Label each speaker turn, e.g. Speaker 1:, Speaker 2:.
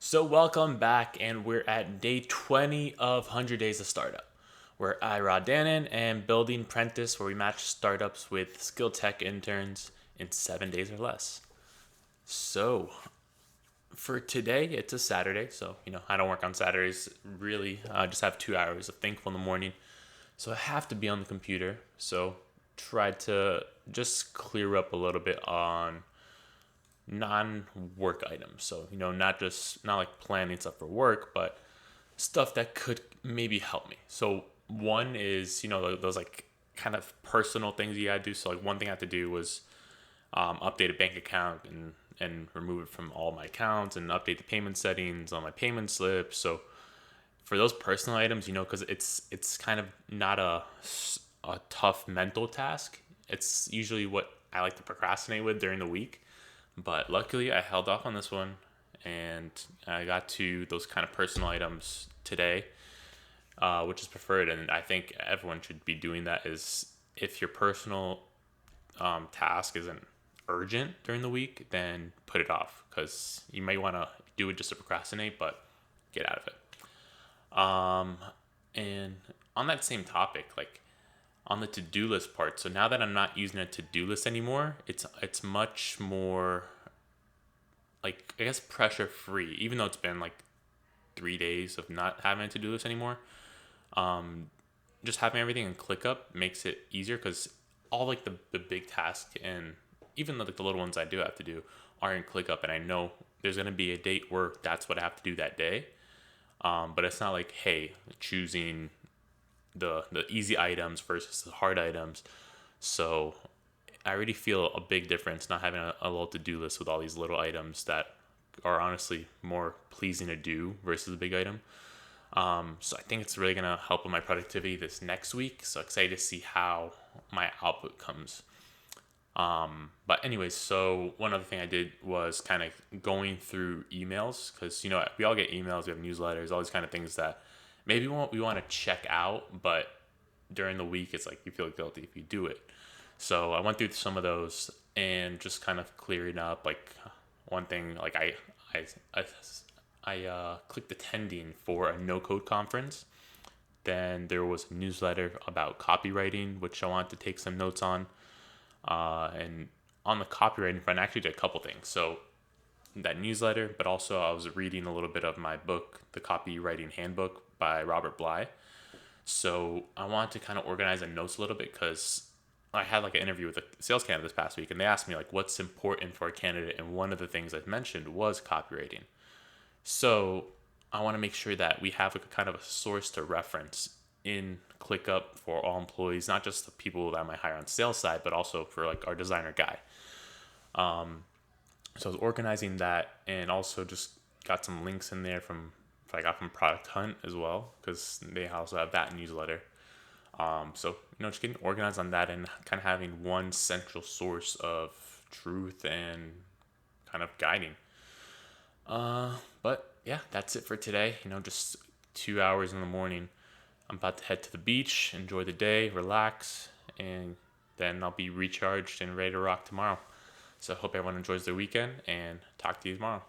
Speaker 1: So, welcome back, and we're at day 20 of 100 Days of Startup, where I, Rod Danan, am building Prentus, where we match startups with skill tech interns in 7 days or less. So, for today, it's a Saturday, so I don't work on Saturdays really. I just have 2 hours of thankful in the morning, so I have to be on the computer. So, try to just clear up a little bit on non-work items. So, not like planning stuff for work, but stuff that could maybe help me. So one is, those like kind of personal things you gotta do. So like one thing I had to do was update a bank account and remove it from all my accounts and update the payment settings on my payment slips. So for those personal items, because it's kind of not a tough mental task. It's usually what I like to procrastinate with during the week. But luckily, I held off on this one, and I got to those kind of personal items today, which is preferred. And I think everyone should be doing that. Is if your personal task isn't urgent during the week, then put it off because you might want to do it just to procrastinate, but get out of it. And on that same topic, like on the to-do list part, so now that I'm not using a to-do list anymore, it's much more like, I guess, pressure free, even though it's been like 3 days of not having a to-do list anymore. Just having everything in ClickUp makes it easier because all like the big tasks and even like the little ones I do have to do are in ClickUp, and I know there's going to be a date where that's what I have to do that day. But it's not like, hey, choosing the easy items versus the hard items. So I already feel a big difference not having a little to-do list with all these little items that are honestly more pleasing to do versus a big item. So I think it's really going to help with my productivity this next week. So excited to see how my output comes. But anyways, so one other thing I did was kind of going through emails because, we all get emails, we have newsletters, all these kind of things that maybe we want to check out, but during the week, it's like you feel guilty if you do it. So I went through some of those and just kind of clearing up. Like one thing, like I clicked attending for a no code conference. Then there was a newsletter about copywriting, which I wanted to take some notes on. And on the copywriting front, I actually did a couple things. So that newsletter, but also I was reading a little bit of my book, The Copywriting Handbook by Robert Bly. So I wanted to kind of organize the notes a little bit because I had like an interview with a sales candidate this past week, and they asked me like what's important for a candidate, and one of the things I mentioned was copywriting. So I want to make sure that we have a kind of a source to reference in ClickUp for all employees, not just the people that I might hire on sales side, but also for like our designer guy. So I was organizing that, and also just got some links in there from I got from Product Hunt as well because they also have that newsletter. So just getting organized on that and kind of having one central source of truth and kind of guiding. But yeah, that's it for today. Just 2 hours in the morning. I'm about to head to the beach, enjoy the day, relax, and then I'll be recharged and ready to rock tomorrow. So I hope everyone enjoys their weekend and talk to you tomorrow.